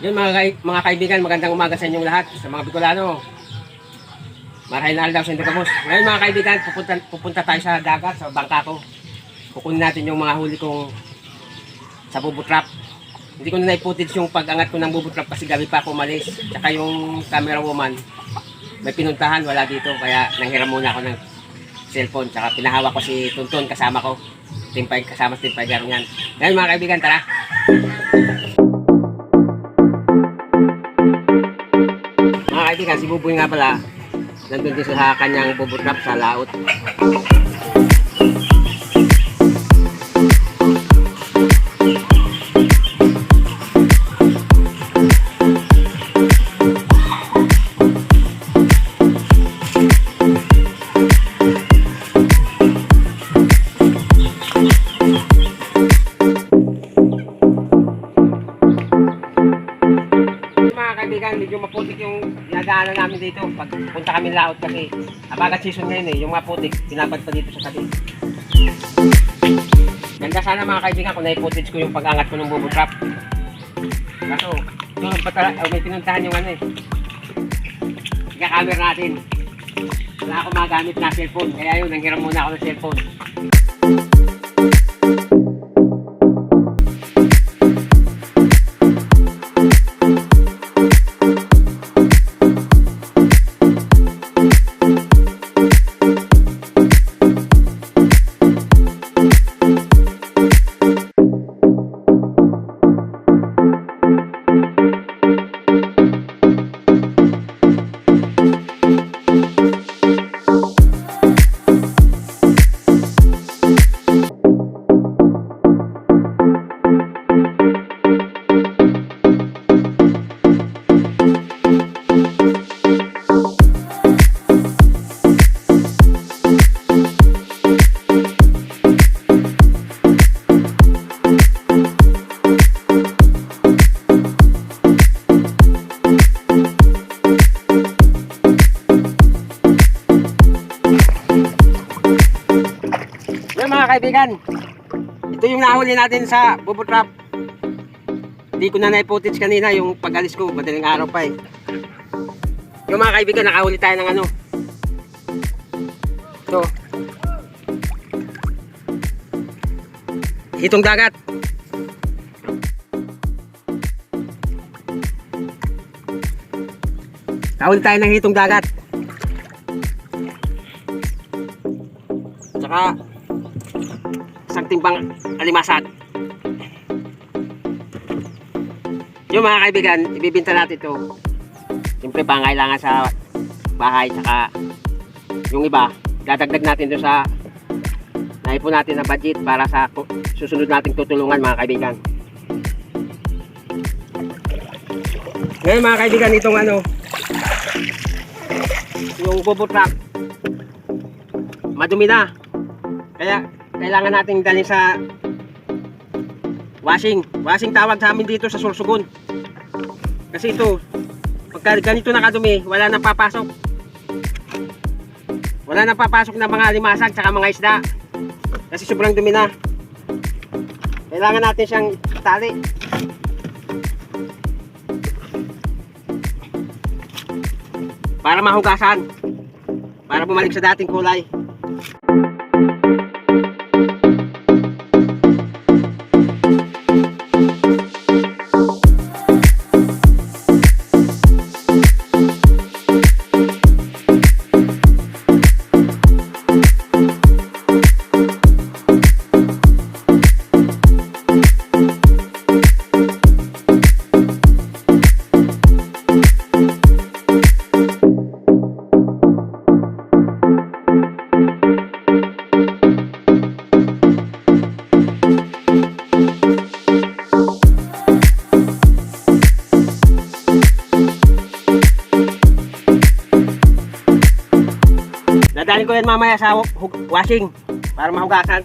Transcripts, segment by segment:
Yun mga kaibigan, magandang umaga sa inyong lahat, sa mga Bicolano. Marahil na daw sa Indogamos. Ngayon mga kaibigan, pupunta tayo sa dagat, sa bangka ko. Kukunin natin yung mga huli kong sa bubutrap. Hindi ko na naiputage yung pag-angat ko ng bubutrap kasi gabi pa ako umalis. Tsaka yung camera woman, may pinuntahan, wala dito. Kaya nanghiram muna ako ng cellphone. Tsaka pinahawak ko si Tonton kasama ko. Kasama si Timpay Garo yan. Ngayon mga kaibigan, tara! Mga kaibigan, si Buboy nga pala, nandun din sa kanyang bubutrap sa laot. Medyo maputik yung ginagaanan namin dito pag punta kami laot kasi abagat season ngayon yung mga putik pinabad pa dito sa tabi. Ganda sana mga kaibigan kung nai-footage ko yung pag-angat ko ng bubutrap. Kaso may pinuntahan yung camera natin. Wala akong magamit na cellphone kaya yun, nanghiram muna ako ng cellphone. Mga kaibigan, ito yung nahuli natin sa bubutrap. Hindi ko na na-footage kanina yung pag-alis ko, madaling araw pa yung mga kaibigan, nakahuli tayo ng ito hitong dagat. Nakahuli tayo ng hitong dagat tsaka isang timbang alimasag. Yung mga kaibigan, ibibinta natin ito. Siyempre pangailangan sa bahay, saka yung iba dadagdag natin doon sa naipon natin na budget para sa susunod nating tutulungan mga kaibigan. Ngayon mga kaibigan, itong yung bubutrap madumi na, kaya kailangan nating dalhin sa washing tawag sa amin dito sa Sorsogon. Kasi ito, pagka ganito nakadumi, wala nang papasok na mga limasag saka mga isda. Kasi sobrang dumi na. Kailangan natin siyang itali. Para mahugasan. Para bumalik sa dating kulay. Dadalhin ko yan mamaya sa washing para mahugasan.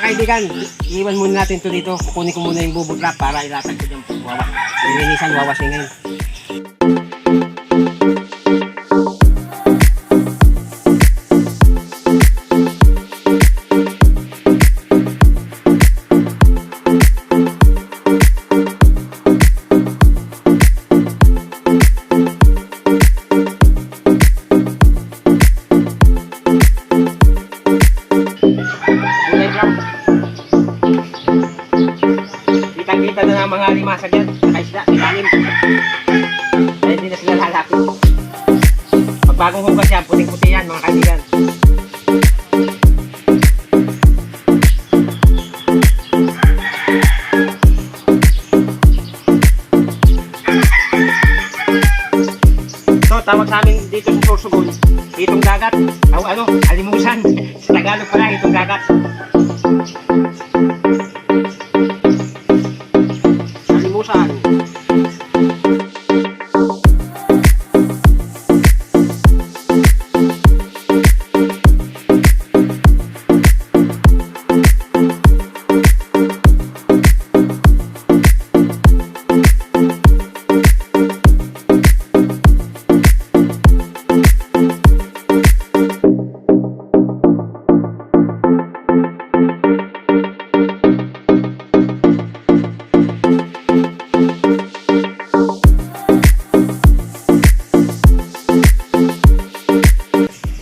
mga kaibigan, iwan muna natin ito dito. Kukunin ko muna yung bubble wrap para ilatag ko dyan. Lilinisan, wawasingin. Kita na ng mga limasag yan, saka isda, ilalim. Kaya hindi na sila lalapit. Pag bagong hugas yan, puting-puti yan mga kaibigan. So, tawag sa amin dito sa Sorsogon, itong dagat, alimusan. Sa Tagalog pala, itong dagat.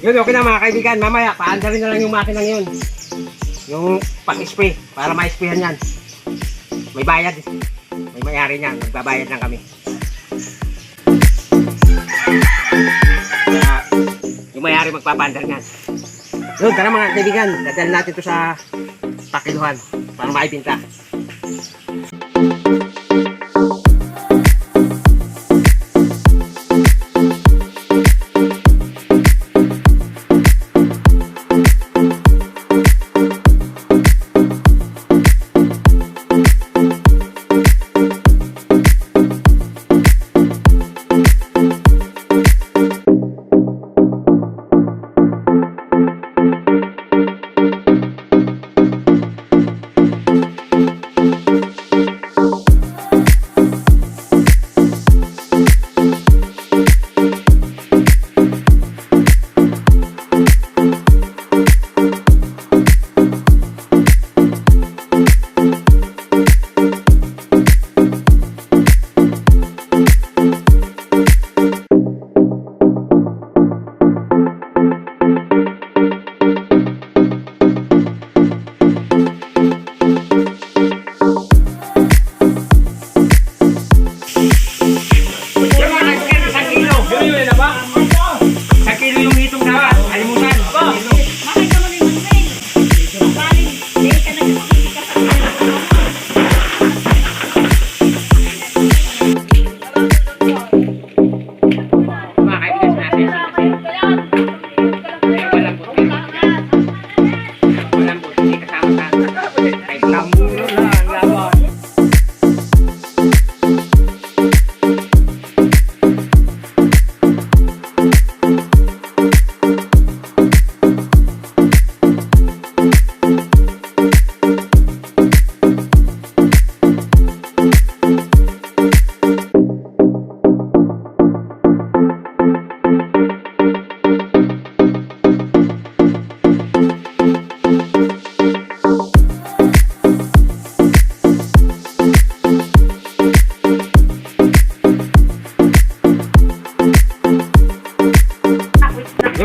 Yun, okay na mga kaibigan. Mamaya, paandarin na lang yung makinang yun. Yung pang-spray, para ma-sprayhan yan. May bayad. May mayari niyan. Magbabayad lang kami. Kaya, yung mayari magpapaandar yan. Yun, tara mga kaibigan. Dadalhin natin ito sa pakiluhan para maibinta.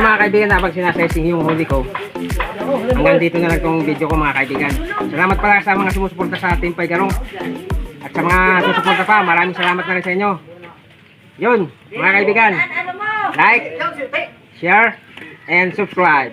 mga kaibigan, habang sinasessing yung huli ko, hanggang dito na lang itong video ko mga kaibigan. Salamat pala sa mga sumusuporta sa Team Paygarong. At sa mga susuporta pa, maraming salamat na rin sa inyo. Yun, mga kaibigan, like, share, and subscribe.